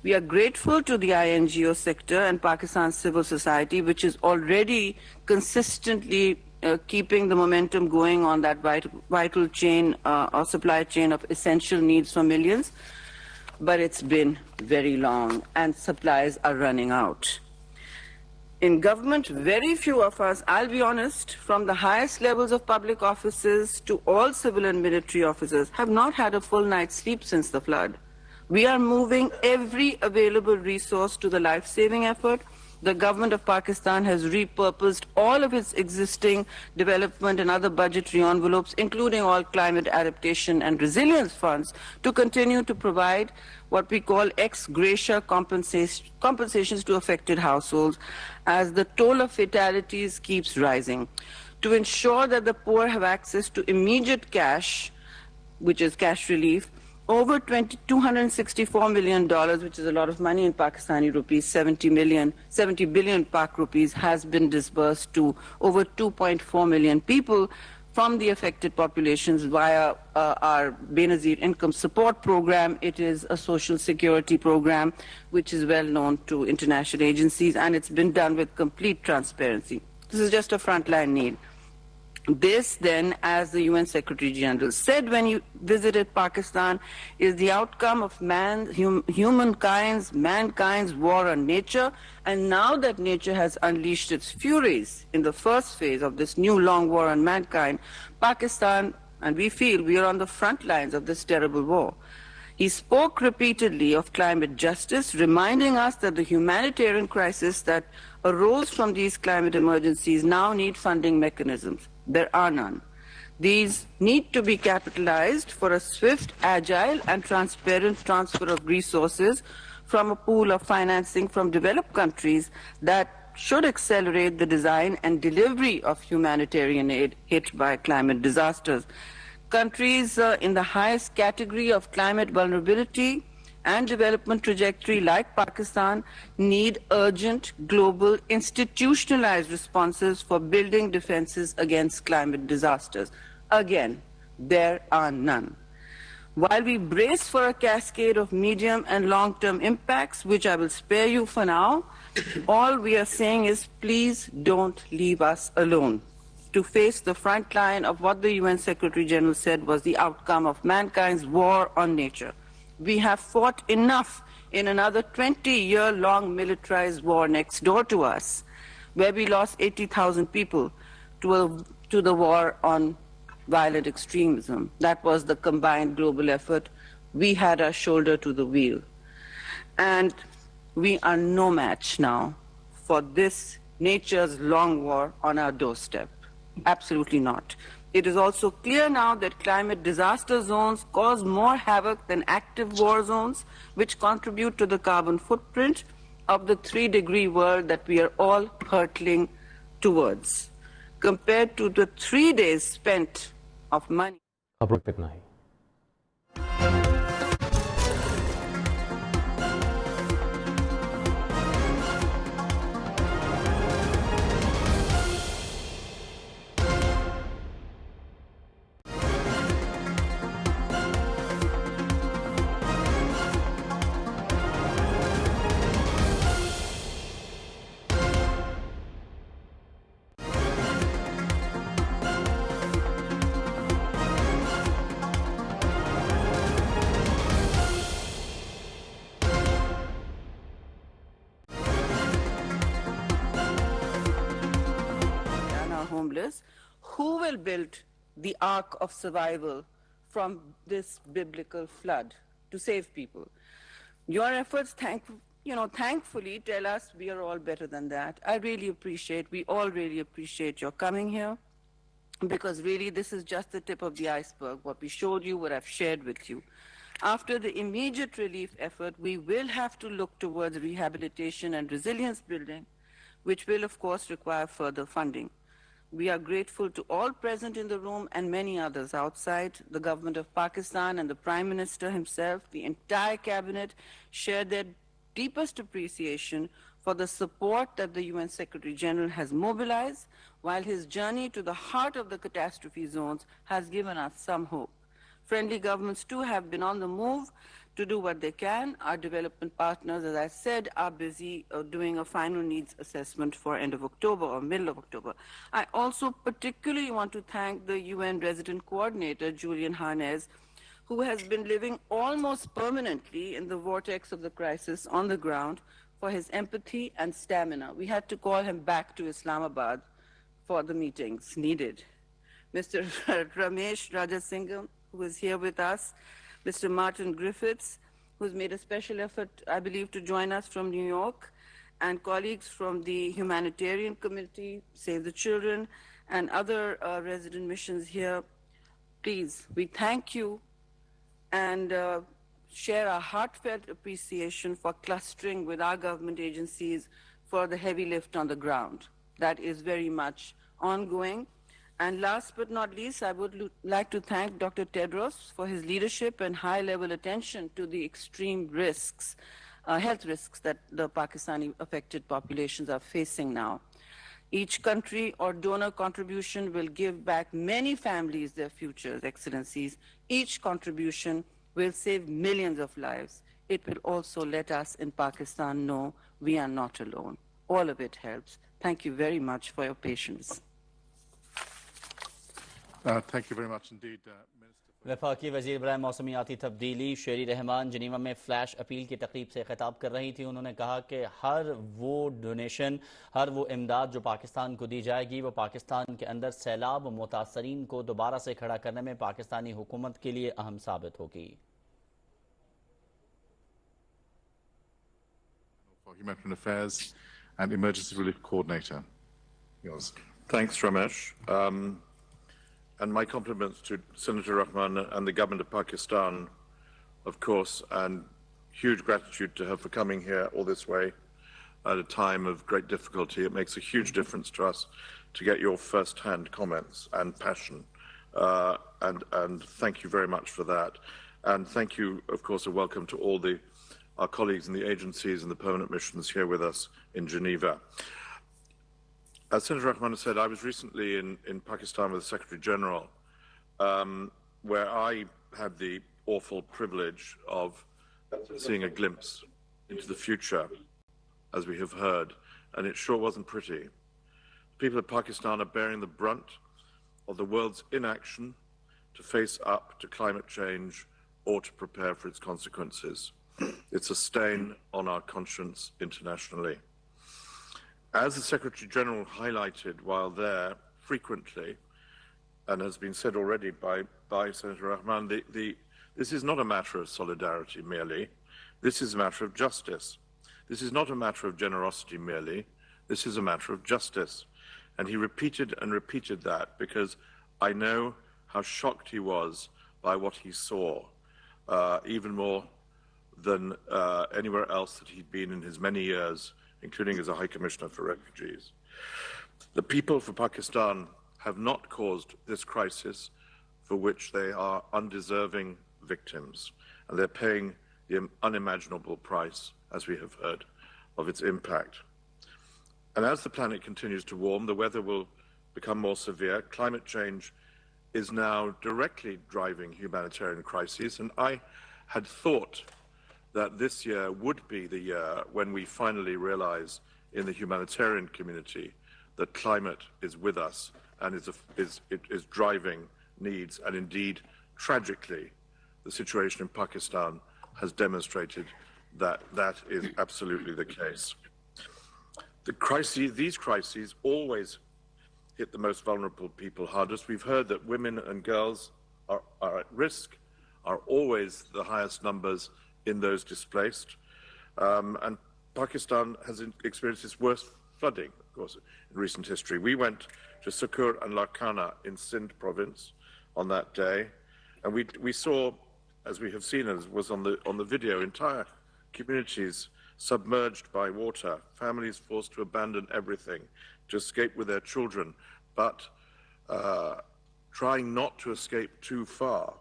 We are grateful to the INGO sector and Pakistan's civil society, which is already consistently keeping the momentum going on that vital chain or supply chain of essential needs for millions. But it's been very long and supplies are running out. In government, very few of us, I'll be honest, from the highest levels of public offices to all civil and military officers, have not had a full night's sleep since the flood. We are moving every available resource to the life-saving effort. The government of Pakistan has repurposed all of its existing development and other budgetary envelopes, including all climate adaptation and resilience funds, to continue to provide what we call ex gratia compensations to affected households as the toll of fatalities keeps rising. To ensure that the poor have access to immediate cash, which is cash relief, over $264 million, which is a lot of money in Pakistani rupees, 70 billion Pak rupees, has been disbursed to over 2.4 million people from the affected populations via our Benazir Income Support Program. It is a social security program which is well known to international agencies, and it's been done with complete transparency. This is just a frontline need. This, then, as the UN Secretary General said when he visited Pakistan, is the outcome of mankind's war on nature. And now that nature has unleashed its furies in the first phase of this new long war on mankind, Pakistan, and we feel we are on the front lines of this terrible war. He spoke repeatedly of climate justice, reminding us that the humanitarian crisis that arose from these climate emergencies now need funding mechanisms. There are none. These need to be capitalized for a swift, agile, and transparent transfer of resources from a pool of financing from developed countries that should accelerate the design and delivery of humanitarian aid hit by climate disasters. Countries in the highest category of climate vulnerability and development trajectory, like Pakistan, need urgent, global, institutionalized responses for building defenses against climate disasters. Again, there are none. While we brace for a cascade of medium and long-term impacts, which I will spare you for now, all we are saying is please don't leave us alone to face the front line of what the UN Secretary General said was the outcome of mankind's war on nature. We have fought enough in another 20-year-long militarized war next door to us, where we lost 80,000 people to the war on violent extremism. That was the combined global effort. We had our shoulder to the wheel. And we are no match now for this nature's long war on our doorstep. Absolutely not. It is also clear now that climate disaster zones cause more havoc than active war zones, which contribute to the carbon footprint of the 3-degree world that we are all hurtling towards. Compared to the 3 days spent of money. Homeless, who will build the ark of survival from this biblical flood to save people? Your efforts, thankfully, tell us we are all better than that. We all really appreciate your coming here, because really this is just the tip of the iceberg, what we showed you, what I've shared with you. After the immediate relief effort, we will have to look towards rehabilitation and resilience building, which will, of course, require further funding. We are grateful to all present in the room and many others outside. The government of Pakistan and the Prime Minister himself, the entire cabinet, share their deepest appreciation for the support that the UN Secretary General has mobilized, while his journey to the heart of the catastrophe zones has given us some hope. Friendly governments too have been on the move to do what they can. Our development partners, as I said, are busy doing a final needs assessment for end of October or middle of October. I also particularly want to thank the UN resident coordinator, Julian Harnez, who has been living almost permanently in the vortex of the crisis on the ground, for his empathy and stamina. We had to call him back to Islamabad for the meetings needed. Mr. Ramesh Rajasingham, who is here with us, Mr. Martin Griffiths, who's made a special effort, I believe, to join us from New York, and colleagues from the Humanitarian Committee, Save the Children, and other resident missions here. Please, we thank you and share our heartfelt appreciation for clustering with our government agencies for the heavy lift on the ground. That is very much ongoing. And last but not least, I would like to thank Dr. Tedros for his leadership and high-level attention to the extreme risks, health risks that the Pakistani affected populations are facing now. Each country or donor contribution will give back many families their futures, Excellencies. Each contribution will save millions of lives. It will also let us in Pakistan know we are not alone. All of it helps. Thank you very much for your patience. Thank you very much indeed, Minister. वफाकी वज़ीर बराए मौसमियाती तब्दीली शेरी Rahman Geneva में flash appeal की तकरीब से खिताब कर रही थी। उन्होंने कहा कि हर वो डोनेशन, हर वो इमदाद जो पाकिस्तान को दी जाएगी, वो पाकिस्तान के अंदर सैलाब मुतासरीन को दोबारा से खड़ा करने में पाकिस्तानी हुकूमत के लिए अहम साबित होगी। For Humanitarian Affairs and Emergency Relief Coordinator. Yours. Thanks, Ramesh. And my compliments to Senator Rehman and the government of Pakistan, of course, and huge gratitude to her for coming here all this way at a time of great difficulty. It makes a huge difference to us to get your first-hand comments and passion. And thank you very much for that. And thank you, of course, a welcome to all our colleagues in the agencies and the permanent missions here with us in Geneva. As Senator Rehman said, I was recently in Pakistan with the Secretary General, where I had the awful privilege of seeing a glimpse into the future, as we have heard, and it sure wasn't pretty. The people of Pakistan are bearing the brunt of the world's inaction to face up to climate change or to prepare for its consequences. It's a stain on our conscience internationally. As the Secretary General highlighted while there frequently, and has been said already by Senator Rehman, this is not a matter of solidarity merely. This is a matter of justice. This is not a matter of generosity merely. This is a matter of justice. And he repeated and repeated that because I know how shocked he was by what he saw, even more than anywhere else that he'd been in his many years, including as a High Commissioner for Refugees. The people of Pakistan have not caused this crisis for which they are undeserving victims, and they're paying the unimaginable price, as we have heard, of its impact. And as the planet continues to warm, the weather will become more severe. Climate change is now directly driving humanitarian crises, and I had thought that this year would be the year when we finally realize in the humanitarian community that climate is with us and is driving needs. And indeed, tragically, the situation in Pakistan has demonstrated that that is absolutely the case. These crises always hit the most vulnerable people hardest. We've heard that women and girls are at risk, are always the highest numbers in those displaced. And Pakistan has experienced its worst flooding, of course, in recent history. We went to Sukur and Larkana in Sindh province on that day, and we saw, as we have seen, as was on the video, entire communities submerged by water, families forced to abandon everything to escape with their children, but trying not to escape too far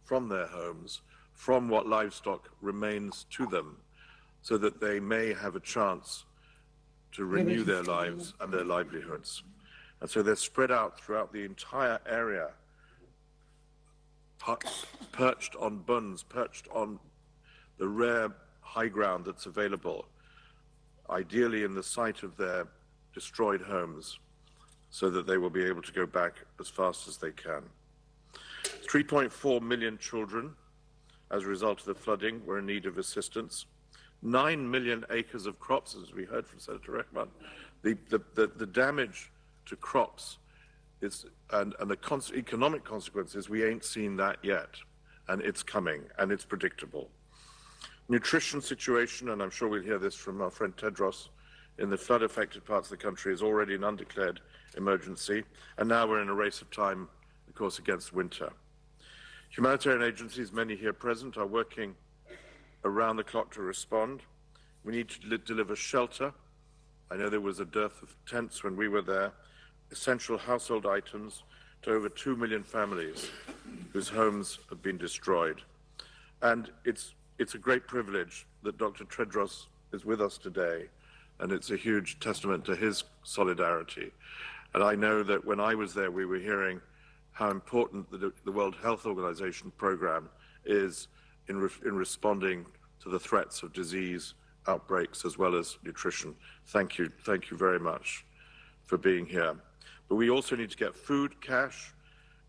from their homes, from what livestock remains to them, so that they may have a chance to renew their lives and their livelihoods. And so they're spread out throughout the entire area, perched on bunds, perched on the rare high ground that's available, ideally in the site of their destroyed homes, so that they will be able to go back as fast as they can. 3.4 million children, as a result of the flooding, were in need of assistance. 9 million acres of crops, as we heard from Senator Rehman. The damage to crops is, and the economic consequences, we ain't seen that yet. And it's coming, and it's predictable. Nutrition situation, and I'm sure we'll hear this from our friend Tedros, in the flood-affected parts of the country is already an undeclared emergency, and now we're in a race of time, of course, against winter. Humanitarian agencies, many here present, are working around the clock to respond. We need to deliver shelter. I know there was a dearth of tents when we were there. Essential household items to over 2 million families whose homes have been destroyed. And it's a great privilege that Dr. Tedros is with us today, and it's a huge testament to his solidarity. And I know that when I was there, we were hearing how important the World Health Organization program is in responding to the threats of disease outbreaks as well as nutrition. Thank you very much for being here. But we also need to get food, cash,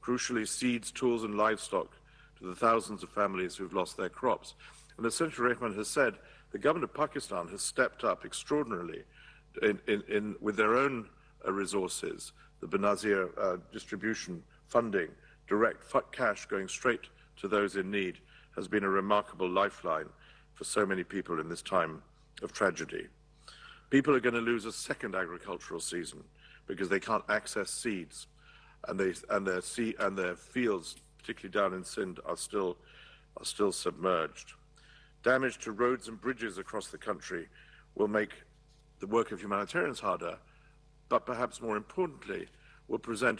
crucially seeds, tools and livestock to the thousands of families who've lost their crops. And as Senator Rehman has said, the government of Pakistan has stepped up extraordinarily with their own resources, the Benazir distribution funding, direct cash going straight to those in need, has been a remarkable lifeline for so many people in this time of tragedy. People are going to lose a second agricultural season because they can't access seeds, and their fields, particularly down in Sindh, are still submerged. Damage to roads and bridges across the country will make the work of humanitarians harder, but perhaps more importantly, will present